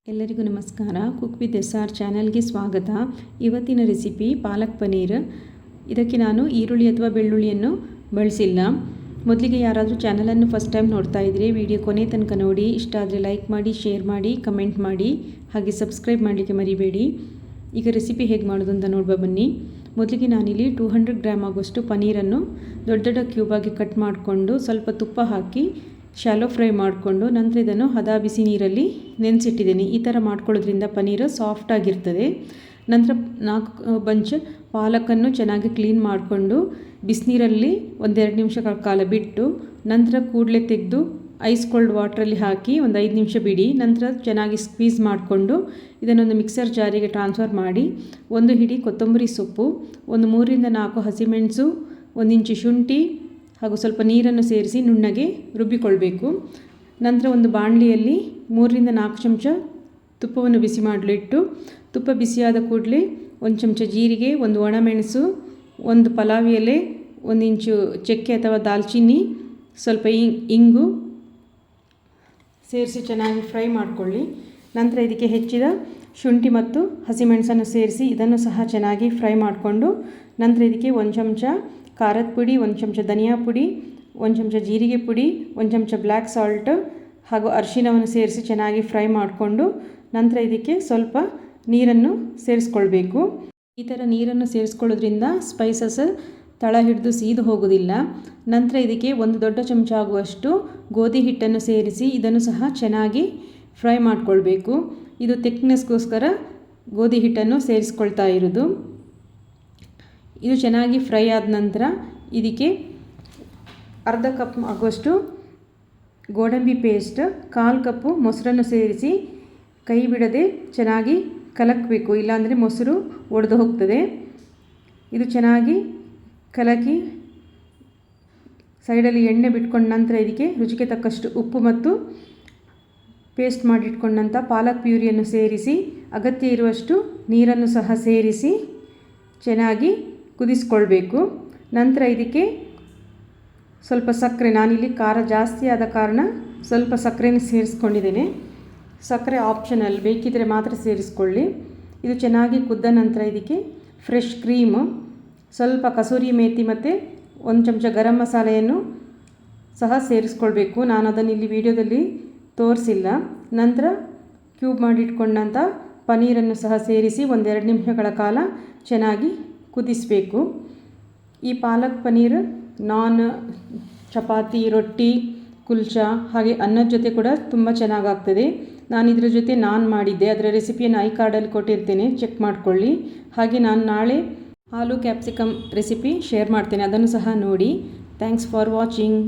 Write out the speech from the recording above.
ಎಲ್ಲರಿಗೂ ನಮಸ್ಕಾರ. Cook with SR ಚಾನಲ್ಗೆ ಸ್ವಾಗತ. ಇವತ್ತಿನ ರೆಸಿಪಿ ಪಾಲಕ್ ಪನ್ನೀರ್. ಇದಕ್ಕೆ ನಾನು ಈರುಳ್ಳಿ ಅಥವಾ ಬೆಳ್ಳುಳ್ಳಿಯನ್ನು ಬಳಸಿಲ್ಲ. ಮೊದಲಿಗೆ ಯಾರಾದರೂ ಚಾನಲನ್ನು ಫಸ್ಟ್ ಟೈಮ್ ನೋಡ್ತಾ ಇದ್ದರೆ ವಿಡಿಯೋ ಕೊನೆ ತನಕ ನೋಡಿ. ಇಷ್ಟ ಆದರೆ ಲೈಕ್ ಮಾಡಿ, ಶೇರ್ ಮಾಡಿ, ಕಮೆಂಟ್ ಮಾಡಿ, ಹಾಗೆ ಸಬ್ಸ್ಕ್ರೈಬ್ ಮಾಡಲಿಕ್ಕೆ ಮರಿಬೇಡಿ. ಈಗ ರೆಸಿಪಿ ಹೇಗೆ ಮಾಡೋದು ಅಂತ ನೋಡುವ ಬನ್ನಿ. ಮೊದಲಿಗೆ ನಾನಿಲ್ಲಿ 200 ಗ್ರಾಮ್ ಆಗುವಷ್ಟು ಪನ್ನೀರನ್ನು ದೊಡ್ಡ ದೊಡ್ಡ ಕ್ಯೂಬಾಗಿ ಕಟ್ ಮಾಡಿಕೊಂಡು ಸ್ವಲ್ಪ ತುಪ್ಪ ಹಾಕಿ ಶಾಲೋ ಫ್ರೈ ಮಾಡಿಕೊಂಡು ನಂತರ ಇದನ್ನು ಹದ ಬಿಸಿ ನೀರಲ್ಲಿ ನೆನೆಸಿಟ್ಟಿದ್ದೀನಿ. ಈ ಥರ ಮಾಡ್ಕೊಳ್ಳೋದ್ರಿಂದ ಪನ್ನೀರು ಸಾಫ್ಟಾಗಿರ್ತದೆ. ನಂತರ 4 ಬಂಚ್ ಪಾಲಕನ್ನು ಚೆನ್ನಾಗಿ ಕ್ಲೀನ್ ಮಾಡಿಕೊಂಡು ಬಿಸಿನೀರಲ್ಲಿ 1-2 ನಿಮಿಷಗಳ ಕಾಲ ಬಿಟ್ಟು ನಂತರ ಕೂಡಲೇ ತೆಗೆದು ಐಸ್ ಕೋಲ್ಡ್ ವಾಟ್ರಲ್ಲಿ ಹಾಕಿ ಒಂದು 5 ನಿಮಿಷ ಬಿಡಿ. ನಂತರ ಚೆನ್ನಾಗಿ ಸ್ಕ್ವೀಸ್ ಮಾಡಿಕೊಂಡು ಇದನ್ನೊಂದು ಮಿಕ್ಸರ್ ಜಾರಿಗೆ ಟ್ರಾನ್ಸ್ಫರ್ ಮಾಡಿ 1 ಹಿಡಿ ಕೊತ್ತಂಬರಿ ಸೊಪ್ಪು, ಒಂದು 3-4 ಹಸಿಮೆಣಸು, 1 ಇಂಚು ಶುಂಠಿ ಹಾಗೂ ಸ್ವಲ್ಪ ನೀರನ್ನು ಸೇರಿಸಿ ನುಣ್ಣಗೆ ರುಬ್ಬಿಕೊಳ್ಬೇಕು. ನಂತರ ಒಂದು ಬಾಣಲಿಯಲ್ಲಿ 3-4 ಚಮಚ ತುಪ್ಪವನ್ನು ಬಿಸಿ ಮಾಡಲಿಟ್ಟು ತುಪ್ಪ ಬಿಸಿಯಾದ ಕೂಡಲೇ 1 ಚಮಚ ಜೀರಿಗೆ, 1 ಒಣಮೆಣಸು, 1 ಪಲಾವ್ ಎಲೆ, 1 ಇಂಚು ಚಕ್ಕೆ ಅಥವಾ ದಾಲ್ಚಿನ್ನಿ, ಸ್ವಲ್ಪ ಇಂಗು ಸೇರಿಸಿ ಚೆನ್ನಾಗಿ ಫ್ರೈ ಮಾಡಿಕೊಳ್ಳಿ. ನಂತರ ಇದಕ್ಕೆ ಹೆಚ್ಚಿದ ಶುಂಠಿ ಮತ್ತು ಹಸಿಮೆಣಸನ್ನು ಸೇರಿಸಿ ಇದನ್ನು ಸಹ ಚೆನ್ನಾಗಿ ಫ್ರೈ ಮಾಡಿಕೊಂಡು ನಂತರ ಇದಕ್ಕೆ 1 ಚಮಚ ಖಾರದ ಪುಡಿ, 1 ಚಮಚ ಧನಿಯಾ ಪುಡಿ, 1 ಚಮಚ ಜೀರಿಗೆ ಪುಡಿ, 1 ಚಮಚ ಬ್ಲ್ಯಾಕ್ ಸಾಲ್ಟ್ ಹಾಗೂ ಅರಿಶಿನವನ್ನು ಸೇರಿಸಿ ಚೆನ್ನಾಗಿ ಫ್ರೈ ಮಾಡಿಕೊಂಡು ನಂತರ ಇದಕ್ಕೆ ಸ್ವಲ್ಪ ನೀರನ್ನು ಸೇರಿಸ್ಕೊಳ್ಬೇಕು. ಈ ಥರ ನೀರನ್ನು ಸೇರಿಸ್ಕೊಳ್ಳೋದ್ರಿಂದ ಸ್ಪೈಸಸ್ ತಳ ಹಿಡಿದು ಸೀದು ಹೋಗೋದಿಲ್ಲ. ನಂತರ ಇದಕ್ಕೆ 1 ದೊಡ್ಡ ಚಮಚ ಆಗುವಷ್ಟು ಗೋಧಿ ಹಿಟ್ಟನ್ನು ಸೇರಿಸಿ ಇದನ್ನು ಸಹ ಚೆನ್ನಾಗಿ ಫ್ರೈ ಮಾಡಿಕೊಳ್ಬೇಕು. ಇದು ಥಿಕ್ನೆಸ್ಗೋಸ್ಕರ ಗೋಧಿ ಹಿಟ್ಟನ್ನು ಸೇರಿಸ್ಕೊಳ್ತಾ ಇರೋದು. ಇದು ಚೆನ್ನಾಗಿ ಫ್ರೈ ಆದ ನಂತರ ಇದಕ್ಕೆ ಅರ್ಧ ಕಪ್ ಆಗುವಷ್ಟು ಗೋಡಂಬಿ ಪೇಸ್ಟ್, 1/4 ಕಪ್ಪು ಮೊಸರನ್ನು ಸೇರಿಸಿ ಕೈ ಬಿಡದೆ ಚೆನ್ನಾಗಿ ಕಲಕಬೇಕು, ಇಲ್ಲಾಂದರೆ ಮೊಸರು ಒಡೆದು ಹೋಗ್ತದೆ. ಇದು ಚೆನ್ನಾಗಿ ಕಲಕಿ ಸೈಡಲ್ಲಿ ಎಣ್ಣೆ ಬಿಟ್ಕೊಂಡ ನಂತರ ಇದಕ್ಕೆ ರುಚಿಗೆ ತಕ್ಕಷ್ಟು ಉಪ್ಪು ಮತ್ತು ಪೇಸ್ಟ್ ಮಾಡಿಟ್ಕೊಂಡಂಥ ಪಾಲಕ್ ಪ್ಯೂರಿಯನ್ನು ಸೇರಿಸಿ ಅಗತ್ಯ ಇರುವಷ್ಟು ನೀರನ್ನು ಸಹ ಸೇರಿಸಿ ಚೆನ್ನಾಗಿ ಕುದಿಸ್ಕೊಳ್ಬೇಕು. ನಂತರ ಇದಕ್ಕೆ ಸ್ವಲ್ಪ ಸಕ್ಕರೆ, ನಾನಿಲ್ಲಿ ಖಾರ ಜಾಸ್ತಿ ಆದ ಕಾರಣ ಸ್ವಲ್ಪ ಸಕ್ಕರೆನ ಸೇರಿಸ್ಕೊಂಡಿದ್ದೇನೆ. ಸಕ್ಕರೆ ಆಪ್ಷನಲ್, ಬೇಕಿದ್ದರೆ ಮಾತ್ರ ಸೇರಿಸ್ಕೊಳ್ಳಿ. ಇದು ಚೆನ್ನಾಗಿ ಕುದ್ದ ನಂತರ ಇದಕ್ಕೆ ಫ್ರೆಶ್ ಕ್ರೀಮು, ಸ್ವಲ್ಪ ಕಸೂರಿ ಮೇಥಿ ಮತ್ತು 1 ಚಮಚ ಗರಂ ಮಸಾಲೆಯನ್ನು ಸಹ ಸೇರಿಸ್ಕೊಳ್ಬೇಕು. ನಾನು ಅದನ್ನು ಇಲ್ಲಿ ವಿಡಿಯೋದಲ್ಲಿ ತೋರಿಸಿಲ್ಲ. ನಂತರ ಕ್ಯೂಬ್ ಮಾಡಿಟ್ಕೊಂಡಂಥ ಪನ್ನೀರನ್ನು ಸಹ ಸೇರಿಸಿ 1-2 ನಿಮಿಷಗಳ ಕಾಲ ಚೆನ್ನಾಗಿ ಕುದಿಸಬೇಕು. ಈ ಪಾಲಕ್ ಪನ್ನೀರ್ ನಾನ್, ಚಪಾತಿ, ರೊಟ್ಟಿ, ಕುಲ್ಚಾ ಹಾಗೆ ಅನ್ನದ ಜೊತೆ ಕೂಡ ತುಂಬ ಚೆನ್ನಾಗಾಗ್ತದೆ. ನಾನು ಇದರ ಜೊತೆ ನಾನ್ ಮಾಡಿದ್ದೆ, ಅದರ ರೆಸಿಪಿಯನ್ನು ಐ ಕಾರ್ಡಲ್ಲಿ ಕೊಟ್ಟಿರ್ತೇನೆ, ಚೆಕ್ ಮಾಡಿಕೊಳ್ಳಿ. ಹಾಗೆ ನಾನು ನಾಳೆ ಆಲೂ ಕ್ಯಾಪ್ಸಿಕಮ್ ರೆಸಿಪಿ ಶೇರ್ ಮಾಡ್ತೇನೆ, ಅದನ್ನು ಸಹ ನೋಡಿ. Thanks for watching.